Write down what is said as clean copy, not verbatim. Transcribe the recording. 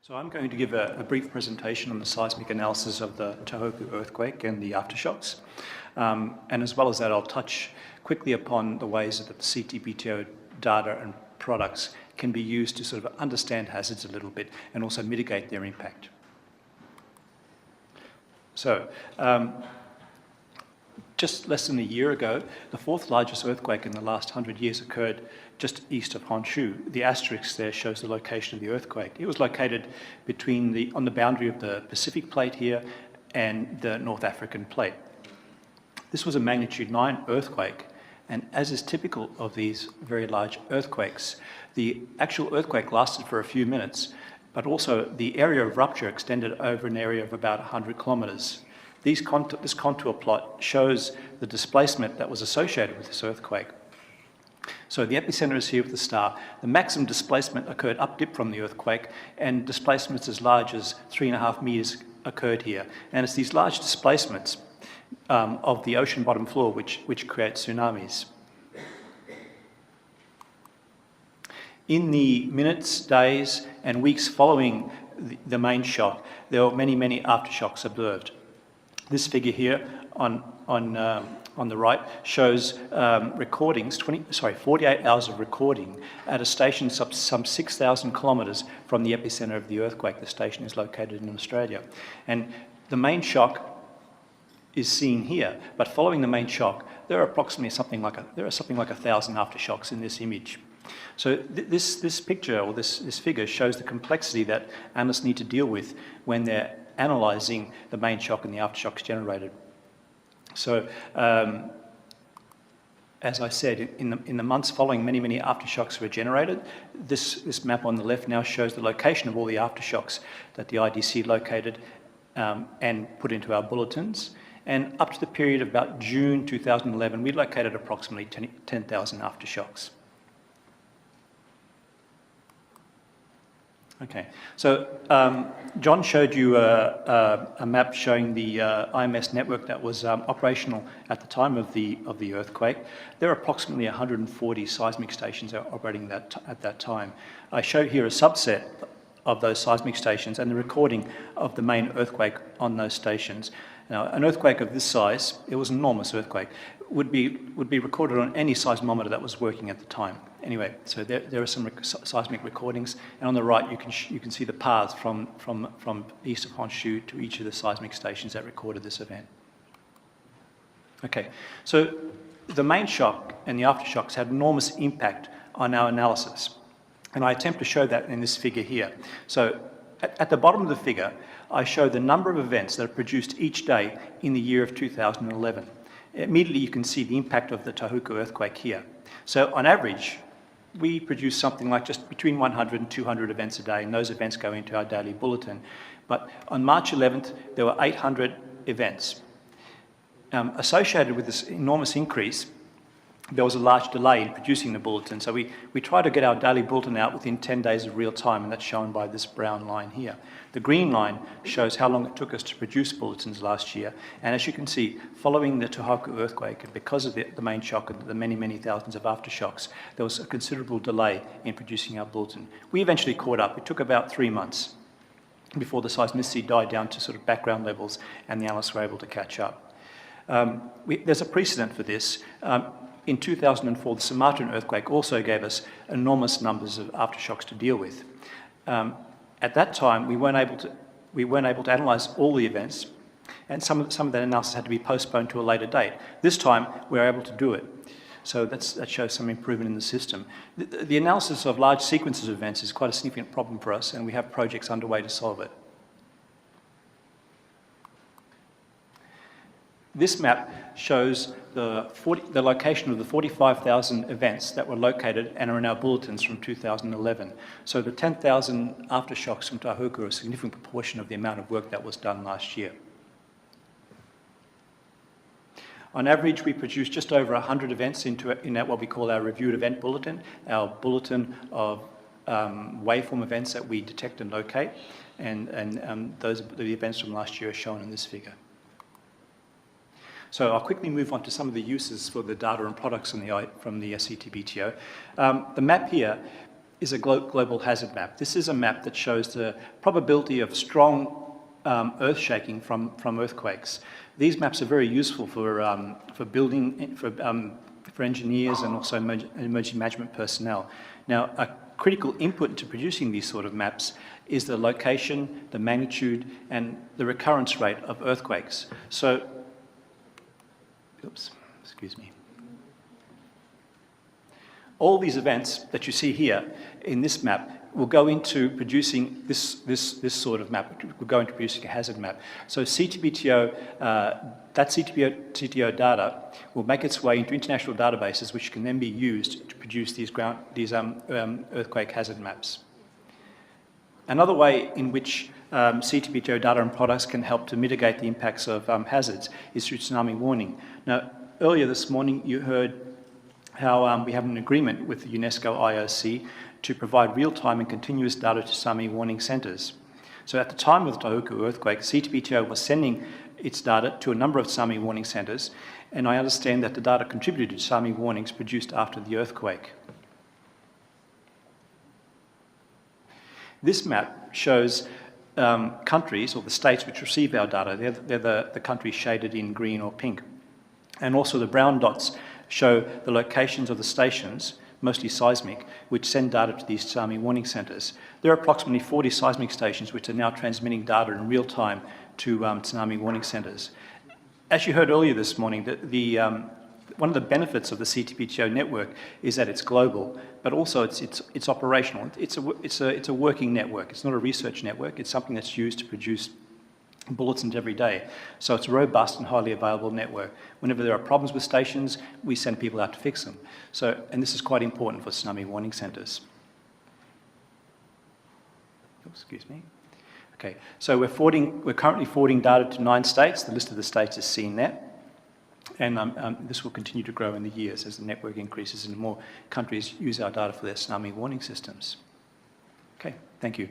So I'm going to give a brief presentation on the seismic analysis of the Tohoku earthquake and the aftershocks. And as well as that, I'll touch quickly upon the ways that the CTBTO data and products can be used to sort of understand hazards a little bit and also mitigate their impact. So, just less than a year ago, the fourth largest earthquake in the last 100 years occurred just east of Honshu. The asterisk there shows the location of the earthquake. It was located on the boundary of the Pacific plate here and the North African plate. This was a magnitude 9 earthquake, and as is typical of these very large earthquakes, the actual earthquake lasted for a few minutes, but also the area of rupture extended over an area of about 100 kilometres. This contour plot shows the displacement that was associated with this earthquake. So the epicenter is here with the star. The maximum displacement occurred up dip from the earthquake, and displacements as large as 3.5 meters occurred here. And it's these large displacements of the ocean bottom floor which create tsunamis. In the minutes, days, and weeks following the main shock, there were many, many aftershocks observed. This figure here on the right shows recordings, 48 hours of recording at a station some 6,000 kilometres from the epicenter of the earthquake. The station is located in Australia. And the main shock is seen here, but following the main shock, there are something like 1,000 aftershocks in this image. So this picture, or this figure, shows the complexity that analysts need to deal with when they're analysing the main shock and the aftershocks generated. So, as I said, in the months following, many, many aftershocks were generated. This map on the left now shows the location of all the aftershocks that the IDC located and put into our bulletins. And up to the period of about June 2011, we located approximately 10,000 aftershocks. Okay, so John showed you a map showing the IMS network that was operational at the time of the earthquake. There are approximately 140 seismic stations operating at that time. I show here a subset of those seismic stations and the recording of the main earthquake on those stations. Now, an earthquake of this size, it was an enormous earthquake, would be recorded on any seismometer that was working at the time. Anyway, so there are some seismic recordings, and on the right you can see the paths from east of Honshu to each of the seismic stations that recorded this event. Okay, so the main shock and the aftershocks had enormous impact on our analysis, and I attempt to show that in this figure here. So at the bottom of the figure, I show the number of events that are produced each day in the year of 2011. Immediately you can see the impact of the Tohoku earthquake here. So on average, we produce something like just between 100 and 200 events a day, and those events go into our daily bulletin. But on March 11th, there were 800 events. Associated with this enormous increase, there was a large delay in producing the bulletin. So we try to get our daily bulletin out within 10 days of real time, and that's shown by this brown line here. The green line shows how long it took us to produce bulletins last year. And as you can see, following the Tohoku earthquake, and because of the main shock and the many, many thousands of aftershocks, there was a considerable delay in producing our bulletin. We eventually caught up. It took about 3 months before the seismicity died down to sort of background levels and the analysts were able to catch up. There's a precedent for this. In 2004, the Sumatran earthquake also gave us enormous numbers of aftershocks to deal with. At that time, we weren't able to analyse all the events, and some of that analysis had to be postponed to a later date. This time, we were able to do it. So that shows some improvement in the system. The analysis of large sequences of events is quite a significant problem for us, and we have projects underway to solve it. This map shows the location of the 45,000 events that were located and are in our bulletins from 2011. So the 10,000 aftershocks from Tohoku are a significant proportion of the amount of work that was done last year. On average, we produce just over 100 events in what we call our reviewed event bulletin, our bulletin of waveform events that we detect and locate, and the events from last year are shown in this figure. So I'll quickly move on to some of the uses for the data and products from the CTBTO. The map here is a global hazard map. This is a map that shows the probability of strong earth shaking from earthquakes. These maps are very useful for building, for engineers and also emergency management personnel. Now, a critical input to producing these sort of maps is the location, the magnitude, and the recurrence rate of earthquakes. So, oops, excuse me. All these events that you see here in this map will go into producing this sort of map. Will go into producing a hazard map. So CTBTO, that CTBTO data will make its way into international databases, which can then be used to produce these earthquake hazard maps. Another way in which CTBTO data and products can help to mitigate the impacts of hazards is through tsunami warning. Now, earlier this morning, you heard how we have an agreement with the UNESCO IOC to provide real-time and continuous data to tsunami warning centres. So at the time of the Tohoku earthquake, CTBTO was sending its data to a number of tsunami warning centres, and I understand that the data contributed to tsunami warnings produced after the earthquake. This map shows countries, or the states which receive our data. They're the countries shaded in green or pink. And also the brown dots show the locations of the stations, mostly seismic, which send data to these tsunami warning centres. There are approximately 40 seismic stations which are now transmitting data in real time to tsunami warning centres. As you heard earlier this morning, one of the benefits of the CTBTO network is that it's global, but also it's operational. It's a working network. It's not a research network. It's something that's used to produce bulletins every day. So it's a robust and highly available network. Whenever there are problems with stations, we send people out to fix them. So, and this is quite important for tsunami warning centres. Oh, excuse me. Okay, so we're currently forwarding data to 9 states. The list of the states is seen there. And this will continue to grow in the years as the network increases and more countries use our data for their tsunami warning systems. Okay, thank you.